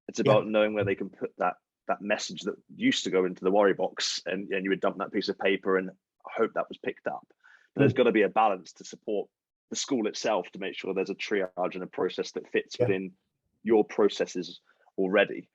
It's about knowing where they can put that message that used to go into the worry box, and you would dump that piece of paper and hope that was picked up. But there's got to be a balance to support the school itself to make sure there's a triage and a process that fits within your processes already.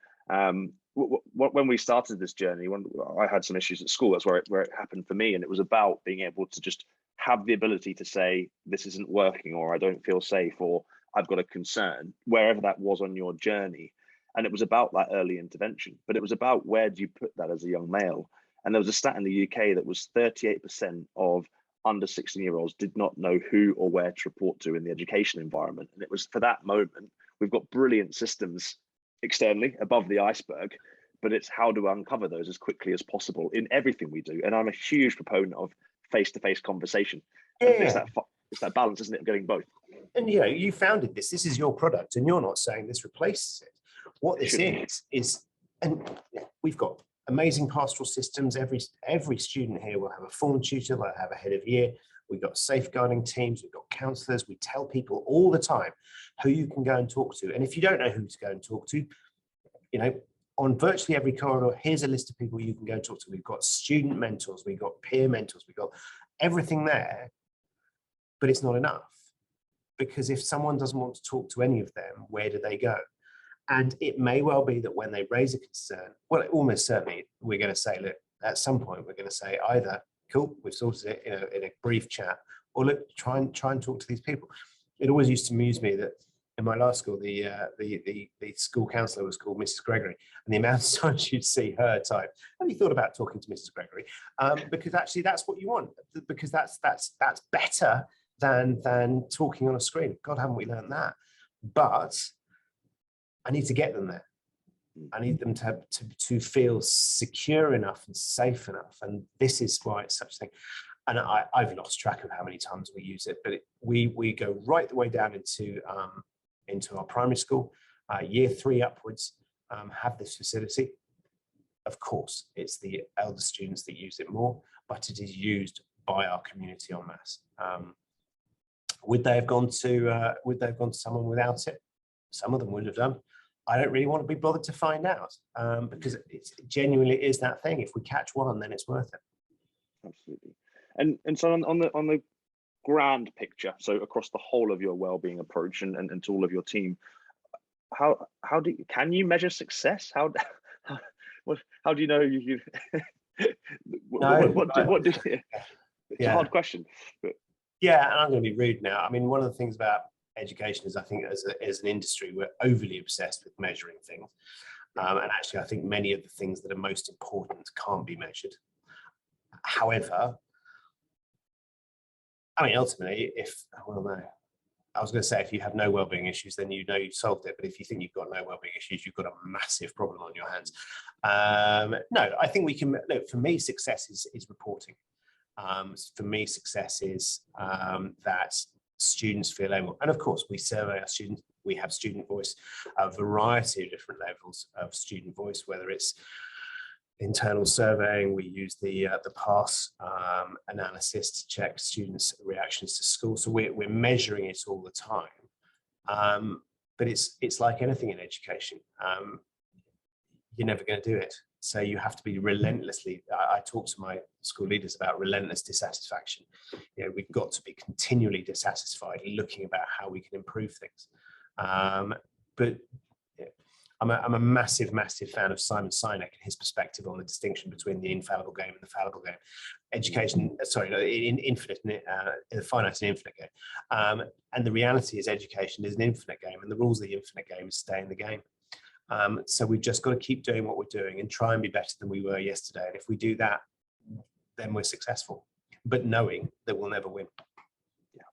When we started this journey, when I had some issues at school, that's where it happened for me. And it was about being able to just have the ability to say, this isn't working, or I don't feel safe, or I've got a concern, wherever that was on your journey. And it was about that early intervention, but it was about, where do you put that as a young male? And there was a stat in the UK that was 38% of under 16-year-olds did not know who or where to report to in the education environment. And it was for that moment, we've got brilliant systems externally above the iceberg, but it's how do I uncover those as quickly as possible in everything we do. And I'm a huge proponent of face-to-face conversation. And it's that balance, isn't it, of getting both. And you founded this. This is your product, and you're not saying this replaces it. What this is, and we've got amazing pastoral systems. Every student here will have a form tutor, they'll have a head of year. We've got safeguarding teams, we've got counsellors. We tell people all the time who you can go and talk to. And if you don't know who to go and talk to, on virtually every corridor, here's a list of people you can go and talk to. We've got student mentors, we've got peer mentors, we've got everything there, but it's not enough. Because if someone doesn't want to talk to any of them, where do they go? And it may well be that when they raise a concern, well, almost certainly we're going to say, look, at some point we're going to say either, cool, we've sorted it in a brief chat, or look, try and talk to these people. It always used to amuse me that in my last school, the school counsellor was called Mrs. Gregory, and the amount of times you'd see her type, have you thought about talking to Mrs. Gregory? Because actually that's what you want, because that's better than talking on a screen. God, haven't we learned that? But I need to get them there. I need them to feel secure enough and safe enough. And this is why it's such a thing. And I've lost track of how many times we use it, but we go right the way down into our primary school, year 3 upwards, have this facility. Of course, it's the elder students that use it more, but it is used by our community en masse. Would they have gone to someone without it? Some of them would have done. I don't really want to be bothered to find out, because it genuinely is that thing. If we catch one, then it's worth it. Absolutely. And so on the grand picture, so across the whole of your wellbeing approach and to all of your team, can you measure success? How do you know you what do you, it's a hard question, but. Yeah, and I'm going to be rude now. I mean, one of the things about education is I think as an industry, we're overly obsessed with measuring things. And actually, I think many of the things that are most important can't be measured. However, I mean, ultimately, I was going to say, if you have no wellbeing issues, then you know you've solved it. But if you think you've got no wellbeing issues, you've got a massive problem on your hands. No, I think we can, look, for me, success is reporting. For me, success is that students feel able, and of course, we survey our students, we have student voice, a variety of different levels of student voice, whether it's internal surveying, we use the PASS analysis to check students' reactions to school. So we're measuring it all the time. But it's like anything in education. You're never going to do it. So you have to be relentlessly, I talk to my school leaders about relentless dissatisfaction. We've got to be continually dissatisfied, looking about how we can improve things. But I'm a massive fan of Simon Sinek and his perspective on the distinction between the infallible game and the fallible game. Education, finite and infinite game. And the reality is education is an infinite game, and the rules of the infinite game is stay in the game. So we've just got to keep doing what we're doing and try and be better than we were yesterday. And if we do that, then we're successful, but knowing that we'll never win. Yeah.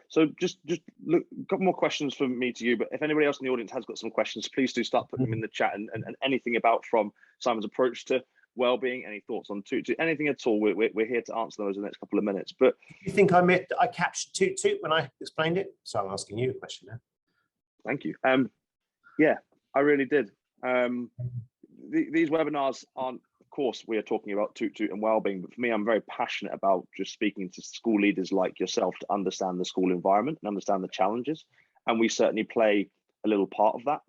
So just look, a couple more questions from me to you, but if anybody else in the audience has got some questions, please do start putting them in the chat, and anything about from Simon's approach to wellbeing, any thoughts on tootoot, anything at all, we're here to answer those in the next couple of minutes. But you think I captured tootoot when I explained it? So I'm asking you a question now. Thank you. Yeah, I really did. These webinars aren't, of course, we are talking about tootoot and wellbeing, but for me, I'm very passionate about just speaking to school leaders like yourself to understand the school environment and understand the challenges. And we certainly play a little part of that.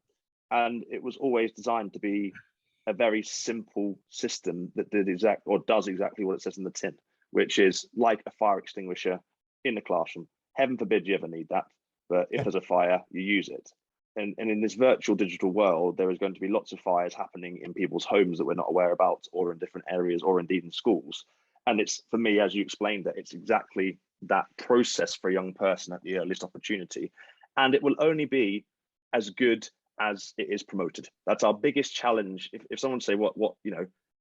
And it was always designed to be a very simple system that does exactly what it says in the tin, which is like a fire extinguisher in the classroom. Heaven forbid you ever need that, but if there's a fire, you use it. And in this virtual digital world, there is going to be lots of fires happening in people's homes that we're not aware about, or in different areas, or indeed in schools. And it's, for me, as you explained, that it's exactly that process for a young person at the earliest opportunity. And it will only be as good as it is promoted. That's our biggest challenge. If someone say, if I want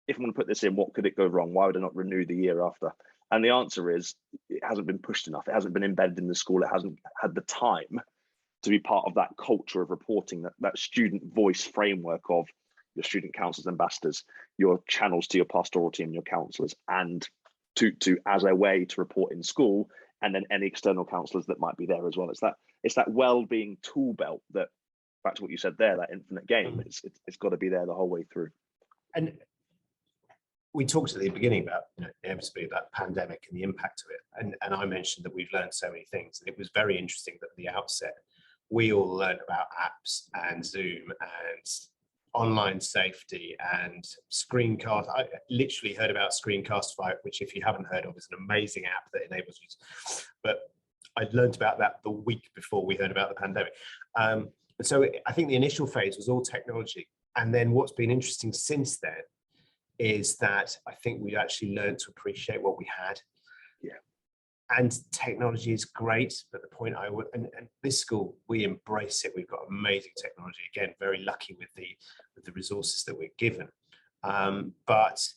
to put this in, what could it go wrong? Why would I not renew the year after? And the answer is, it hasn't been pushed enough. It hasn't been embedded in the school. It hasn't had the time to be part of that culture of reporting, that student voice framework of, your student councillors, ambassadors, your channels to your pastoral team, your counsellors, and tootoot as a way to report in school, and then any external counsellors that might be there as well. It's that well-being tool belt that, back to what you said there, that infinite game. It's got to be there the whole way through. And we talked at the beginning about, inevitably about the pandemic and the impact of it. And I mentioned that we've learned so many things. And it was very interesting that at the outset, we all learned about apps and Zoom and online safety and Screencast. I literally heard about Screencastify, which, if you haven't heard of, is an amazing app that enables you to, but I'd learned about that the week before we heard about the pandemic. So I think the initial phase was all technology. And then what's been interesting since then is that I think we've actually learned to appreciate what we had. Yeah. And technology is great, but the point I would, and this school, we embrace it. We've got amazing technology. Again, very lucky with the resources that we're given. But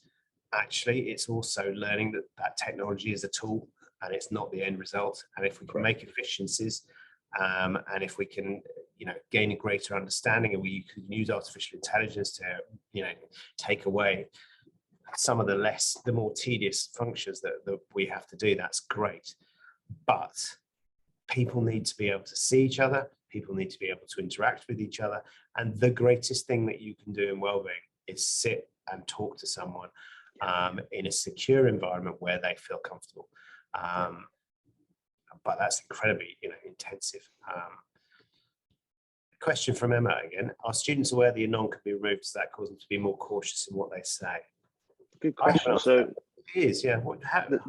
actually, it's also learning that technology is a tool and it's not the end result. And if we can make efficiencies, and if we can, gain a greater understanding, and we can use artificial intelligence to, take away some of the more tedious functions that we have to do, that's great. But people need to be able to see each other. People need to be able to interact with each other. And the greatest thing that you can do in wellbeing is sit and talk to someone in a secure environment where they feel comfortable. But that's incredibly, intensive. Question from Emma again: are students aware the anon can be removed? Does that cause them to be more cautious in what they say? Good question. So it is, yeah. I can't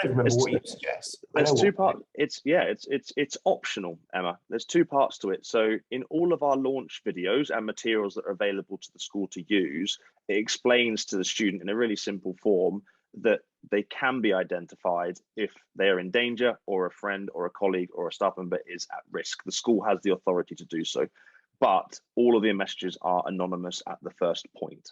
even remember what you suggest. There's two parts. It's optional, Emma. There's two parts to it. So in all of our launch videos and materials that are available to the school to use, it explains to the student in a really simple form that they can be identified if they are in danger, or a friend or a colleague or a staff member is at risk. The school has the authority to do so, but all of the messages are anonymous at the first point.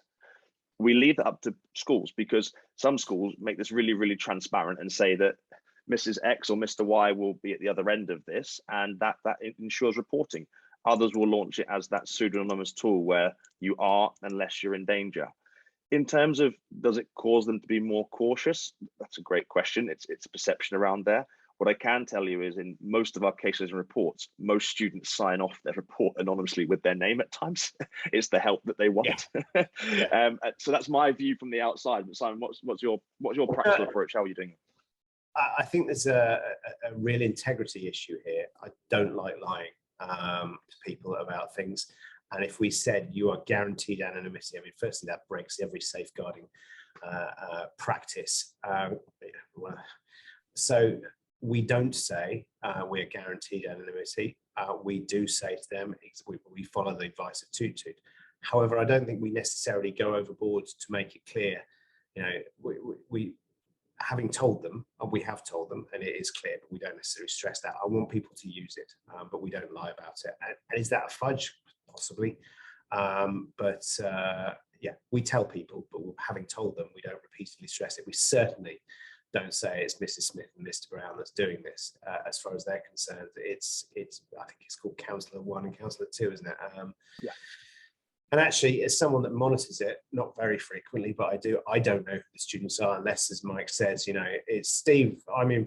We leave that up to schools, because some schools make this really, really transparent and say that Mrs. X or Mr. Y will be at the other end of this, and that ensures reporting. Others will launch it as that pseudonymous tool where you are unless you're in danger. In terms of, does it cause them to be more cautious? That's a great question. It's a perception around there. What I can tell you is, in most of our cases and reports, most students sign off their report anonymously with their name at times. It's the help that they want. Yeah. So that's my view from the outside. But Simon, what's your practical approach? How are you doing it? I think there's a real integrity issue here. I don't like lying to people about things. And if we said you are guaranteed anonymity, I mean, firstly, that breaks every safeguarding practice. So we don't say we're guaranteed anonymity. We do say to them, we follow the advice of tootoot. However, I don't think we necessarily go overboard to make it clear. We having told them, and we have told them, and it is clear, but we don't necessarily stress that. I want people to use it, but we don't lie about it. And is that a fudge? Possibly. Yeah, we tell people, but having told them, we don't repeatedly stress it. We certainly don't say it's Mrs. Smith and Mr. Brown that's doing this. As far as they're concerned, it's I think it's called Counsellor 1 and Counsellor 2, isn't it? Yeah. And actually, as someone that monitors it, not very frequently, but I don't know who the students are, unless, as Mike says, it's Steve. I'm in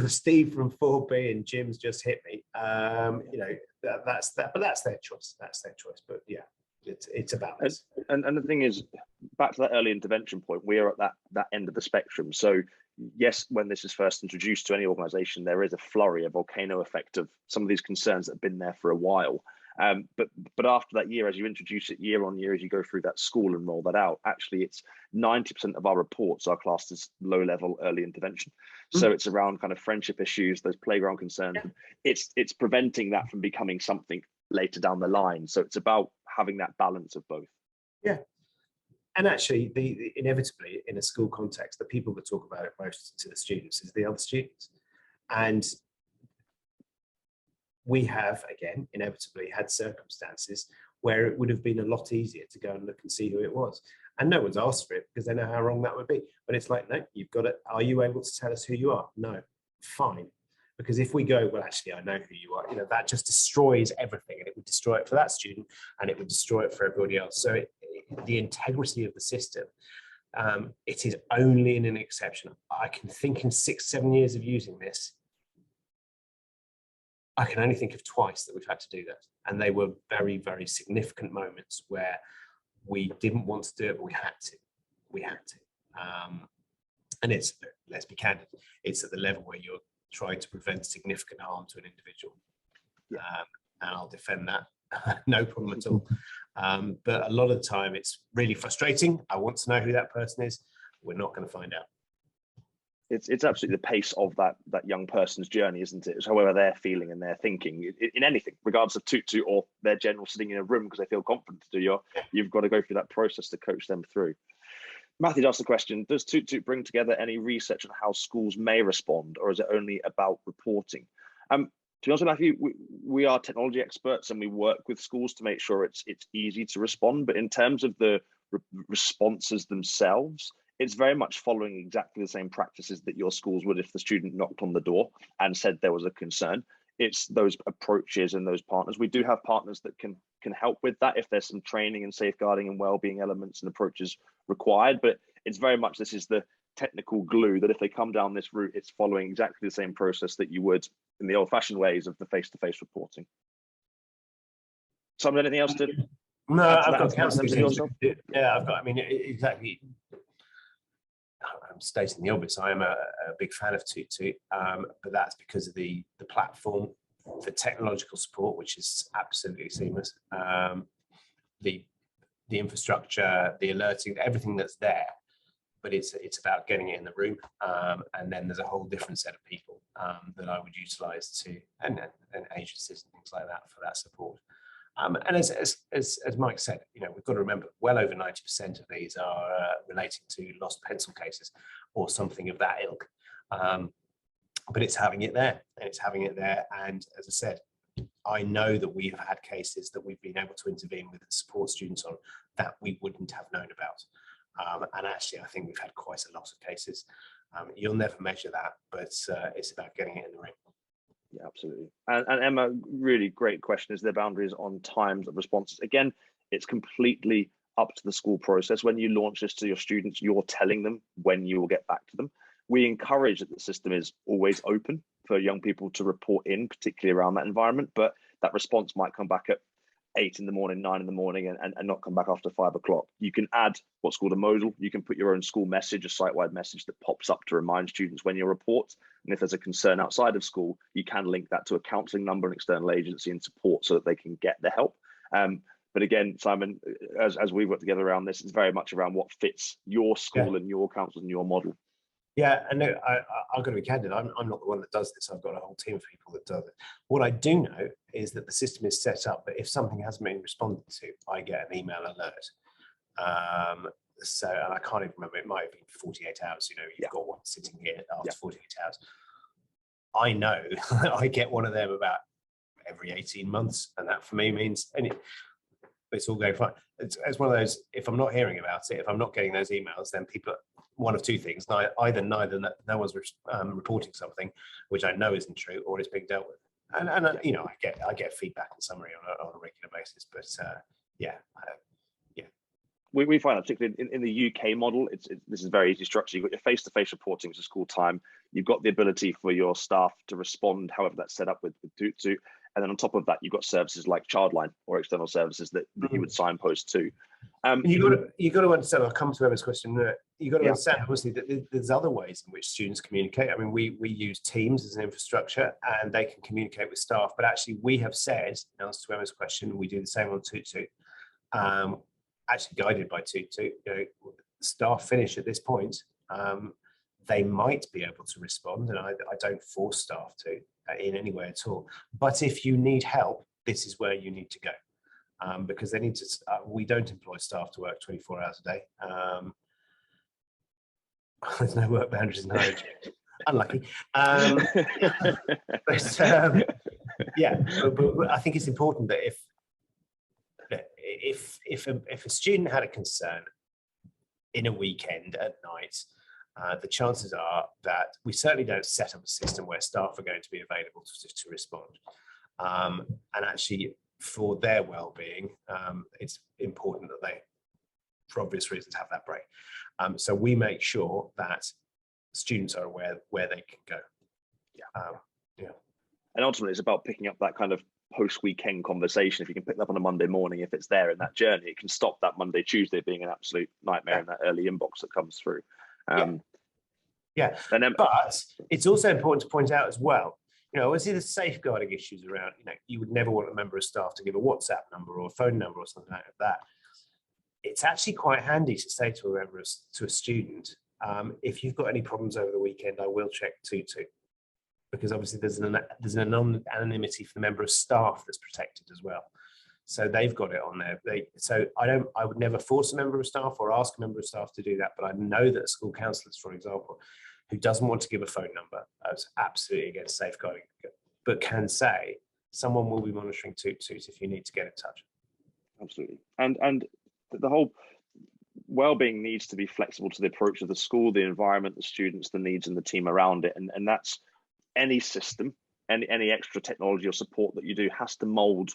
Steve from 4B, and Jim's just hit me. That's that, but that's their choice. That's their choice. But yeah, it's about this. And the thing is, back to that early intervention point, we are at that end of the spectrum. So yes, when this is first introduced to any organisation, there is a flurry, a volcano effect of some of these concerns that have been there for a while. But after that year, as you introduce it year on year, as you go through that school and roll that out, actually it's 90% of our reports are classed as low level early intervention. So it's around kind of friendship issues, those playground concerns. Yeah. It's preventing that from becoming something later down the line. So it's about having that balance of both. Yeah. And actually, inevitably in a school context, the people that talk about it most to the students is the other students. And we have, again, inevitably had circumstances where it would have been a lot easier to go and look and see who it was. And no one's asked for it because they know how wrong that would be. But it's like, no, you've got it. Are you able to tell us who you are? No, fine. Because if we go, well, actually, I know who you are, that just destroys everything. And it would destroy it for that student, and it would destroy it for everybody else. So the integrity of the system, it is only in an exception. I can think in 6-7 years of using this, I can only think of twice that we've had to do that. And they were very, very significant moments where we didn't want to do it, but we had to. We had to. And it's, let's be candid, it's at the level where you're trying to prevent significant harm to an individual. And I'll defend that, no problem at all. But a lot of the time it's really frustrating. I want to know who that person is. We're not going to find out. It's absolutely the pace of that young person's journey, isn't it? It's however they're feeling and they're thinking in anything, regardless of tootoot or their general sitting in a room because they feel confident to do. You've got to go through that process to coach them through. Matthew asked the question, does tootoot bring together any research on how schools may respond, or is it only about reporting? To be honest with Matthew, we are technology experts and we work with schools to make sure it's easy to respond. But in terms of the responses themselves, it's very much following exactly the same practices that your schools would if the student knocked on the door and said there was a concern. It's those approaches and those partners. We do have partners that can help with that if there's some training and safeguarding and wellbeing elements and approaches required. But it's very much, this is the technical glue that if they come down this route, it's following exactly the same process that you would in the old-fashioned ways of the face-to-face reporting. Simon, anything else to? No, I've got I mean, exactly. I'm stating the obvious. I am a big fan of tootoot, but that's because of the platform, the technological support, which is absolutely seamless, the infrastructure, the alerting, everything that's there. But it's about getting it in the room, and then there's a whole different set of people that I would utilise to, and agencies and things like that for that support. And as Mike said, you know, we've got to remember, well over 90% of these are relating to lost pencil cases or something of that ilk. But it's having it there, and it's having it there. And as I said, I know that we've had cases that we've been able to intervene with and support students on that we wouldn't have known about. And actually, I think we've had quite a lot of cases. You'll never measure that, but it's about getting it in the ring. Yeah, absolutely. And Emma, really great question. Is there boundaries on times of responses? Again, it's completely up to the school process. When you launch this to your students, you're telling them when you will get back to them. We encourage that the system is always open for young people to report in, particularly around that environment, but that response might come back at 8 in the morning, 9 in the morning, and not come back after 5 o'clock. You can add what's called a modal. You can put your own school message, a site-wide message that pops up to remind students when you report. And if there's a concern outside of school, you can link that to a counselling number, an external agency and support so that they can get the help. But again, Simon, as we work together around this, it's very much around what fits your school and your council and your model. Yeah, and no, I've got to be candid. I'm not the one that does this. I've got a whole team of people that does it. What I do know is that the system is set up that if something hasn't been responded to, I get an email alert. So, and I can't even remember, it might have been 48 hours. You know, you've got one sitting here after 48 hours. I know I get one of them about every 18 months, and that for me means it's all going fine. It's one of those, if I'm not hearing about it, if I'm not getting those emails, then people, one of two things, either no one's reporting something, which I know isn't true, or it's being dealt with. And you know, I get feedback and summary on a regular basis, but yeah. We find that particularly in the UK model, this is very easy structure. You've got your face-to-face reporting to school time. You've got the ability for your staff to respond, however that's set up with tootoot. And then on top of that, you've got services like Childline or external services that you would signpost to. You've got to understand, I'll come to Emma's question, you've got to understand, obviously, that there's other ways in which students communicate. I mean, we use Teams as an infrastructure and they can communicate with staff, but actually we have said, in answer to Emma's question, we do the same on tootoot, actually guided by tootoot. You know, staff finish at this point, they might be able to respond, and I don't force staff to in any way at all. But if you need help, this is where you need to go. Because they need to. We don't employ staff to work 24 hours a day. There's no work boundaries in higher education. Unlucky. Yeah, but I think it's important that if a student had a concern in a weekend at night, the chances are that we certainly don't set up a system where staff are going to be available to respond. And actually, for their well-being, it's important that for obvious reasons, have that break. So we make sure that students are aware where they can go. Yeah. And ultimately, it's about picking up that kind of post-weekend conversation. If you can pick that up on a Monday morning, if it's there in that journey, it can stop that Monday, Tuesday being an absolute nightmare in that early inbox that comes through. But it's also important to point out as well, obviously the safeguarding issues around, you would never want a member of staff to give a WhatsApp number or a phone number or something like that. It's actually quite handy to say to a student, if you've got any problems over the weekend, I will check tootoot, because obviously there's an anonymity for the member of staff that's protected as well. So they've got it on there. I would never force a member of staff or ask a member of staff to do that, but I know that school counsellors, for example, who doesn't want to give a phone number, is absolutely against safeguarding, but can say someone will be monitoring tootoot if you need to get in touch. Absolutely. And the whole well-being needs to be flexible to the approach of the school, the environment, the students, the needs, and the team around it. And that's any system, any extra technology or support that you do has to mold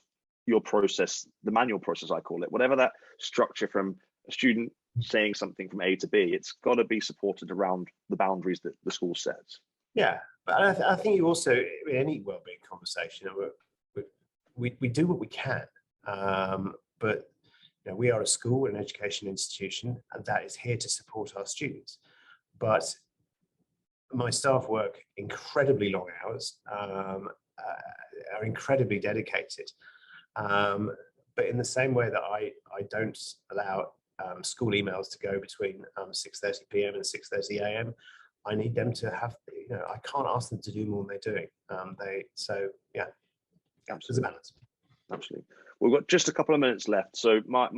your process, the manual process, I call it, whatever that structure from a student saying something from A to B, it's got to be supported around the boundaries that the school sets. Yeah, but I think you also, in any wellbeing conversation, we do what we can, but we are a school, an education institution, and that is here to support our students. But my staff work incredibly long hours, are incredibly dedicated. But in the same way that I don't allow school emails to go between 6:30 p.m. and 6:30 a.m., I need them to have, I can't ask them to do more than they're doing. There's a balance. Absolutely. We've got just a couple of minutes left. So my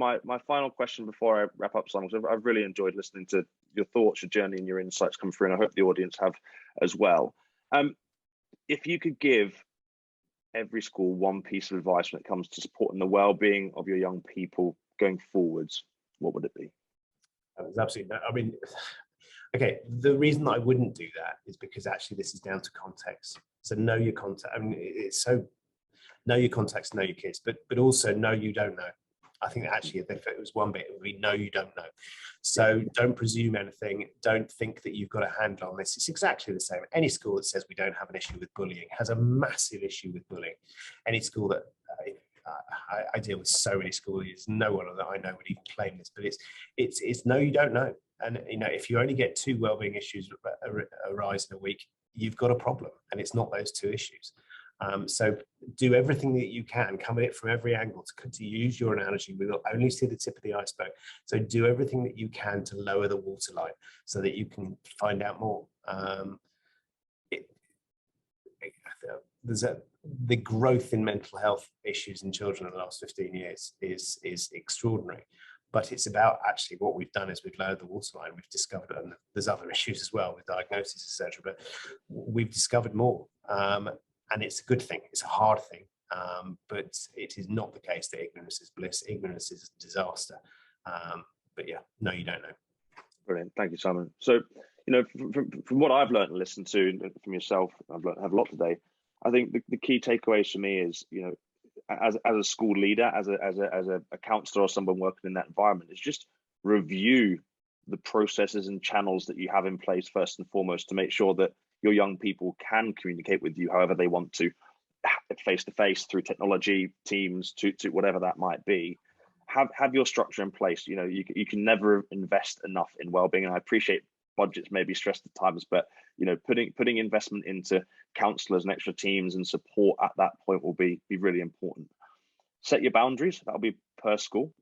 final question before I wrap up, Simon, I've really enjoyed listening to your thoughts, your journey, and your insights come through, and I hope the audience have as well. If you could give every school one piece of advice when it comes to supporting the well-being of your young people going forwards, what would it be? There's absolutely no, I mean, okay, the reason that I wouldn't do that is because actually this is down to context. So know your context. I mean, it's so know your context, know your kids, but also know you don't know. I think that actually, if it was one bit, it would be know you don't know. So don't presume anything. Don't think that you've got a handle on this. It's exactly the same. Any school that says we don't have an issue with bullying has a massive issue with bullying. Any school that I deal with so many schools, there's no one that I know would even claim this, but it's no, you don't know. And if you only get 2 wellbeing issues arise in a week, you've got a problem, and it's not those 2 issues. So do everything that you can, come at it from every angle. To use your analogy, we will only see the tip of the iceberg. So do everything that you can to lower the waterline so that you can find out more. The growth in mental health issues in children in the last 15 years is extraordinary. But it's about actually what we've done is we've lowered the waterline. We've discovered, and there's other issues as well with diagnosis, etc. But we've discovered more. And it's a good thing. It's a hard thing, but it is not the case that ignorance is bliss. Ignorance is disaster. But yeah, no, you don't know. Brilliant. Thank you, Simon. So, from what I've learned and listened to from yourself, I've a lot today. I think the key takeaways for me is, as a school leader, as a counsellor or someone working in that environment, is just review the processes and channels that you have in place first and foremost to make sure that your young people can communicate with you however they want to, face to face, through technology, Teams, to whatever that might be. Have your structure in place. You can never invest enough in wellbeing, and I appreciate budgets may be stressed at times, but putting investment into counsellors and extra teams and support at that point will be really important. Set your boundaries. That'll be per school.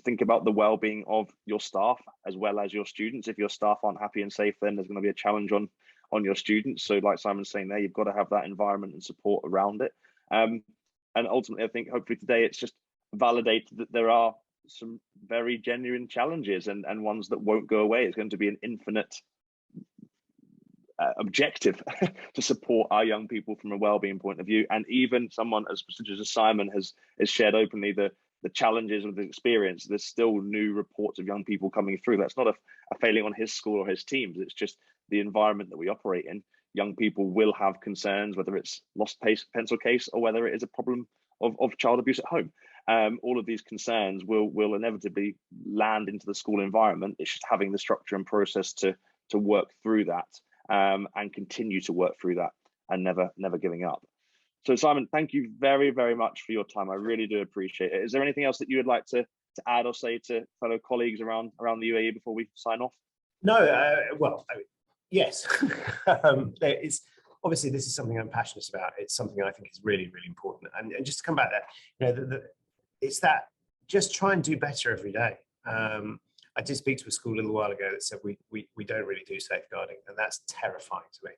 Think about the well-being of your staff as well as your students. If your staff aren't happy and safe, then there's going to be a challenge on your students. So like Simon's saying there, you've got to have that environment and support around it. And ultimately, I think hopefully today it's just validated that there are some very genuine challenges and ones that won't go away. It's going to be an infinite objective to support our young people from a well-being point of view. And even someone as prestigious as Simon has shared openly the challenges of the experience. There's still new reports of young people coming through. That's not a failing on his school or his teams. It's just the environment that we operate in. Young people will have concerns, whether it's lost pencil case or whether it is a problem of child abuse at home. all of these concerns will inevitably land into the school environment. It's just having the structure and process to work through that, and continue to work through that, and never giving up. So Simon, thank you very, very much for your time. I really do appreciate it. Is there anything else that you would like to add or say to fellow colleagues around the UAE before we sign off? No, well, yes. It's obviously, this is something I'm passionate about. It's something I think is really, really important. And just to come back there, it's that just try and do better every day. I did speak to a school a little while ago that said we don't really do safeguarding, and that's terrifying to me.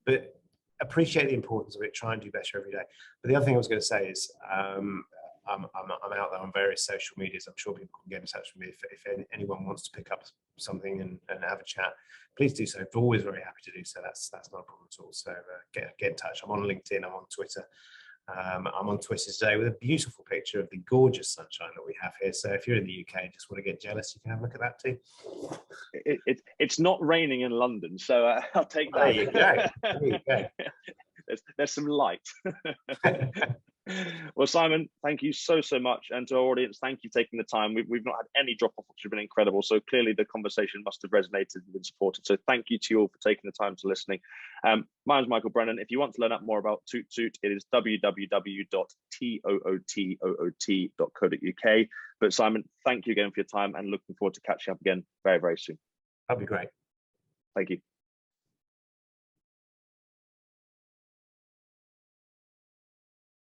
But appreciate the importance of it. Try and do better every day. But the other thing I was going to say is, I'm out there on various social medias. I'm sure people can get in touch with me if anyone wants to pick up something and have a chat. Please do so. I'm always very happy to do so. That's not a problem at all. So get in touch. I'm on LinkedIn. I'm on Twitter. I'm on Twitter today with a beautiful picture of the gorgeous sunshine that we have here. So if you're in the UK and just want to get jealous, you can have a look at that too. It's not raining in London, so I'll take that. There you go. There's some light. Well, Simon, thank you so much, and to our audience, thank you for taking the time. We've not had any drop off, which has been incredible. So clearly the conversation must have resonated and been supported. So thank you to you all for taking the time to listening. My name's Michael Brennan. If you want to learn out more about tootoot, it is www.tootoot.co.uk. But Simon, thank you again for your time, and looking forward to catching up again very, very soon. That'd be great. Thank you.